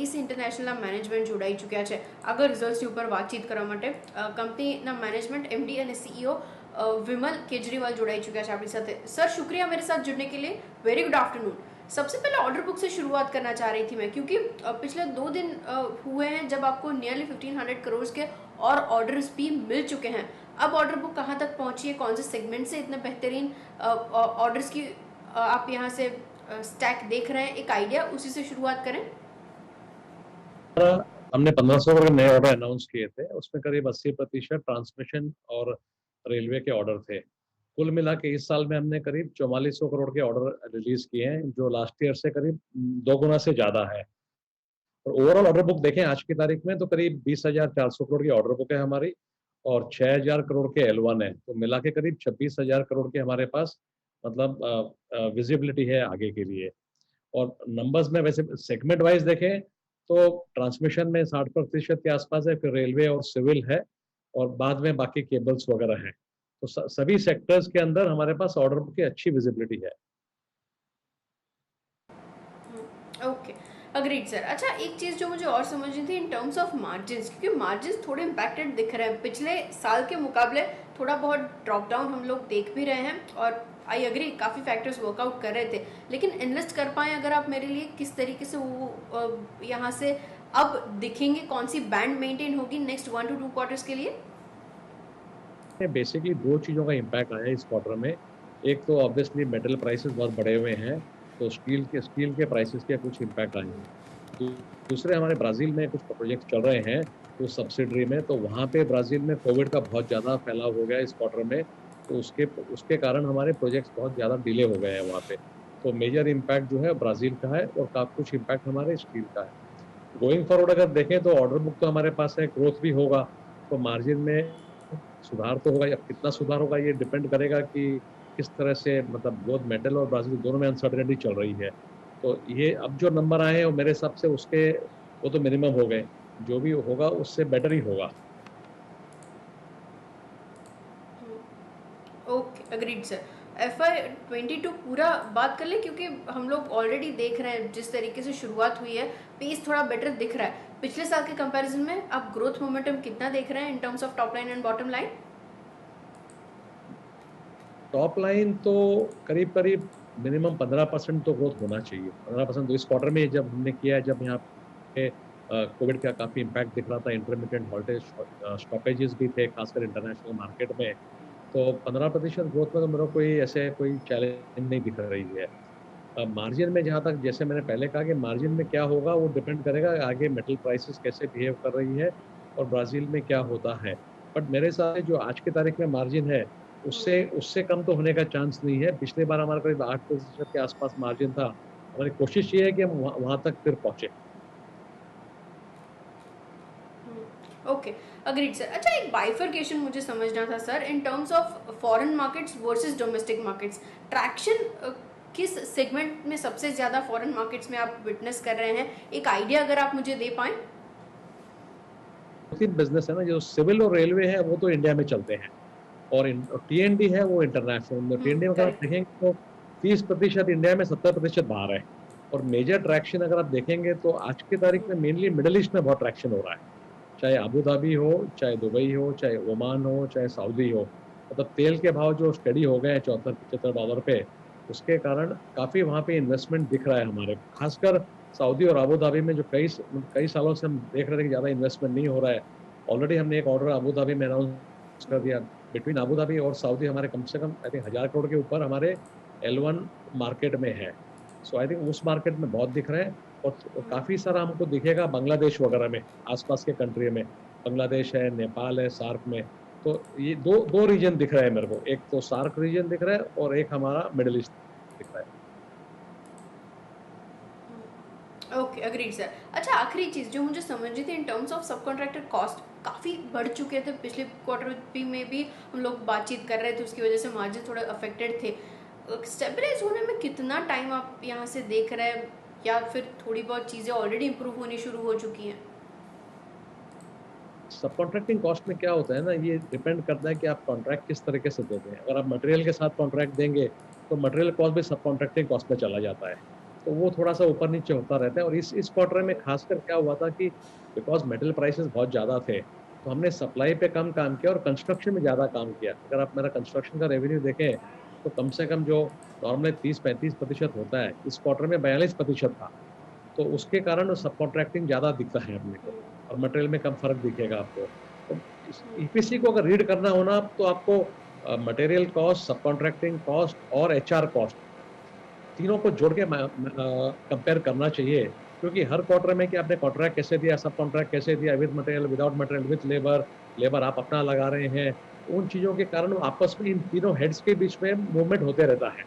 ઇન્ટરનેશનલના management જોડાઈ ચૂક્યા છે આગળ રિઝલ્ટ્સની ઉપર વાતચીત કરવા માટે કંપનીના મેનેજમેન્ટ એમડી અને સીईओ विमल केजरीवाल जोड़ाई चुका है अपनी साथ। सर शुक्रिया मेरे साथ जुड़ने के लिए। Very good afternoon. सबसे पहले ऑर्डर बुक से शुरुआत करना चाह रही थी मैं, क्योंकि पिछले 2 दिन हुए हैं जब आपको नियरली 1500 करोड़ के और ऑर्डर्स भी मिल चुके हैं। अब ऑर्डर बुक कहाँ तक पहुंची है, कौन से सेगमेंट से इतने बेहतरीन ऑर्डर्स की आप यहाँ से स्टैक देख रहे हैं, एक आइडिया उसी से शुरुआत करें। हमने 1500 करोड़ के नए ऑर्डर अनाउंस किए थे, उसमें करीब 80% ट्रांसमिशन और रेलवे के ऑर्डर थे। कुल मिला के इस साल में हमने करीब 4400 करोड़ के ऑर्डर रिलीज किए हैं, जो लास्ट ईयर से करीब 2 गुना से ज्यादा है। और ओवरऑल ऑर्डर बुक देखें आज की तारीख में तो करीब 20,400 करोड़ की ऑर्डर बुक है हमारी और 6,000 करोड़ के L1 है, तो मिला के करीब 26,000 करोड़ के हमारे पास मतलब विजिबिलिटी है आगे के लिए। और नंबर्स में वैसे सेगमेंट वाइज देखें तो ट्रांसमिशन में 60% के आसपास है, फिर रेलवे और सिविल है और बाद में बाकी केबल्स वगैरह हैं। तो सभी सेक्टर्स के अंदर हमारे पास ऑर्डर बुक की अच्छी विजिबिलिटी है। Okay, agreed sir. अच्छा, एक चीज़ जो मुझे और समझनी थी इन टर्म्स ऑफ मार्जिन्स, क्योंकि मार्जिन्स थोड़े इम्पैक्टेड दिख रहे हैं पिछले साल के मुकाबले। थोड़ा बहुत ड्रॉप डाउन हम लोग देख भी रहे हैं और आई एग्री काफ़ी फैक्टर्स वर्कआउट कर रहे थे, लेकिन इन्वेस्ट कर पाएँ अगर आप मेरे लिए, किस तरीके से वो यहाँ से अब दिखेंगे, कौन सी बैंड मेंटेन होगी नेक्स्ट 1 to 2 क्वार्टर्स के लिए? बेसिकली 2 चीज़ों का इम्पैक्ट आया है इस क्वार्टर में। एक तो ऑब्वियसली मेटल प्राइसेस बहुत बढ़े हुए हैं, तो स्टील के प्राइसेस के कुछ इम्पैक्ट आए हैं। दूसरे हमारे ब्राज़ील में कुछ प्रोजेक्ट चल रहे हैं उस सब्सिडरी में, तो वहाँ पे ब्राज़ील में कोविड का बहुत ज़्यादा फैलाव हो गया इस क्वार्टर में, तो उसके कारण हमारे प्रोजेक्ट्स बहुत ज़्यादा डिले हो गए हैं वहाँ पे। तो मेजर इम्पैक्ट जो है ब्राज़ील का है और कुछ इम्पैक्ट हमारे स्टील का है। गोइंग फॉरवर्ड अगर देखें तो ऑर्डर बुक तो हमारे पास है, ग्रोथ भी होगा, तो मार्जिन में सुधार तो होगा। अब कितना सुधार होगा ये डिपेंड करेगा कि किस तरह से, मतलब बोथ मेटल और ब्राज़ील दोनों में अनसर्टेनिटी चल रही है। तो ये अब जो नंबर आए हैं वो मेरे हिसाब से वो तो मिनिमम हो गए, जो भी होगा उससे बेटर ही होगा। Okay, agreed sir. FY22 पूरा बात कर ले, क्योंकि हम लोग ऑलरेडी देख रहे हैं जिस तरीके से शुरुआत हुई है, पेस थोड़ा बेटर दिख रहा है पिछले साल के कंपैरिजन में। आप ग्रोथ मोमेंटम कितना देख रहे हैं in terms of top line and bottom line? Top line तो करीब करीब मिनिमम 15% तो ग्रोथ होना चाहिए। 15% तो इस क्वार्टर में जब हमने किया है, जब यहाँ पे कोविड का काफ़ी इम्पैक्ट दिख रहा था, इंटरमिटेंट वोल्टेज स्टॉपेजेस भी थे खासकर इंटरनेशनल मार्केट में, तो 15% ग्रोथ में तो मेरे को कोई चैलेंज नहीं दिख रही है। मार्जिन में जहाँ तक, जैसे मैंने पहले कहा कि मार्जिन में क्या होगा वो डिपेंड करेगा आगे मेटल प्राइसेस कैसे बिहेव कर रही है और ब्राज़ील में क्या होता है। बट मेरे हिसाब से जो आज की तारीख में मार्जिन है उससे उससे कम तो होने का चांस नहीं है। पिछले बार हमारा करीब 8% के आसपास मार्जिन था। हमारी कोशिश ये है कि हम वहाँ तक फिर पहुँचे। Okay, agreed sir. अच्छा, एक बाइफरकेशन मुझे समझना था sir in terms of foreign markets versus domestic markets. Traction किस सेगमेंट में सबसे ज़्यादा फॉरेन मार्केट्स में आप विटनेस कर रहे हैं, एक आइडिया अगर आप मुझे दे पाएँ। बिजनेस है ना, जो सिविल और रेलवे है वो तो इंडिया में चलते हैं और T&D है वो इंटरनेशनल में। T&D में अगर आप देखेंगे तो 30% इंडिया में, 70% बाहर है। और मेजर ट्रैक्शन अगर आप देखेंगे तो आज की तारीख में मेनली मिडिल ईस्ट में बहुत ट्रैक्शन हो रहा है, चाहे अबू धाबी हो, चाहे दुबई हो, चाहे ओमान हो, चाहे सऊदी हो। मतलब तेल के भाव जो स्टडी हो गए हैं $74-75 पे, उसके कारण काफ़ी वहाँ पे इन्वेस्टमेंट दिख रहा है हमारे, खासकर सऊदी और अबू धाबी में, जो कई सालों से हम देख रहे थे कि ज़्यादा इन्वेस्टमेंट नहीं हो रहा है। ऑलरेडी हमने एक ऑर्डर अबू धाबी में अनाउंस कर दिया। बिटवीन अबू धाबी और सऊदी हमारे कम से कम आई थिंक 1000 करोड़ के ऊपर हमारे L1 मार्केट में है। सो आई थिंक उस मार्केट में बहुत दिख रहे हैं और काफ़ी सारा हमको दिखेगा बांग्लादेश वगैरह में, आसपास के कंट्री में। बांग्लादेश है, नेपाल है, सार्क में। तो ये दो रीजन दिख रहे हैं मेरे को, एक तो सार्क रीजन दिख रहा है और एक हमारा मिडिल ईस्ट दिख रहा है। Okay, agreed sir. अच्छा, आखिरी चीज़ जो मुझे समझनी थी इन टर्म्स ऑफ सब कॉन्ट्रैक्टर कॉस्ट काफ़ी बढ़ चुके थे पिछले क्वार्टर में भी हम लोग बातचीत कर रहे थे, उसकी वजह से मार्जिन थोड़े अफेक्टेड थे। स्टेबलाइज होने में कितना टाइम आप यहाँ से देख रहे हैं, या फिर थोड़ी बहुत चीज़ें ऑलरेडी इंप्रूव होनी शुरू हो चुकी हैं? सब कॉन्ट्रैक्टिंग कॉस्ट में क्या होता है ना, ये डिपेंड करता है कि आप कॉन्ट्रैक्ट किस तरीके से देते हैं। अगर आप मटेरियल के साथ कॉन्ट्रैक्ट देंगे तो मटेरियल कॉस्ट भी सब कॉन्ट्रैक्टिंग कॉस्ट में चला जाता है। तो वो थोड़ा-सा ऊपर-नीचे होता रहता है और इस क्वार्टर में खासकर क्या हुआ था कि बिकॉज़ मेटल प्राइसेस बहुत ज़्यादा थे, तो हमने सप्लाई पे कम काम किया और कंस्ट्रक्शन में ज़्यादा काम किया। अगर आप मेरा कंस्ट्रक्शन का रेवेन्यू देखें, तो कम से कम जो नॉर्मली 30-35% होता है, इस क्वार्टर में 42% था। तो उसके कारण सब कॉन्ट्रैक्टिंग ज़्यादा दिखता है अपने को और मटेरियल में कम फ़र्क दिखेगा आपको। तो इस ईपीसी को अगर रीड करना हो ना तो आपको मटेरियल कॉस्ट, सब कॉन्ट्रैक्टिंग कॉस्ट और एचआर कॉस्ट तीनों को जोड़ के कंपेयर करना चाहिए क्योंकि हर क्वार्टर में कि आपने कॉन्ट्रैक्ट कैसे दिया, सब कॉन्ट्रैक्ट कैसे दिया, with material, without material, with labour, labour आप अपना लगा रहे हैं, उन चीज़ों के कारण वो आपस में इन तीनों हेड्स के बीच में मूवमेंट होते रहता है।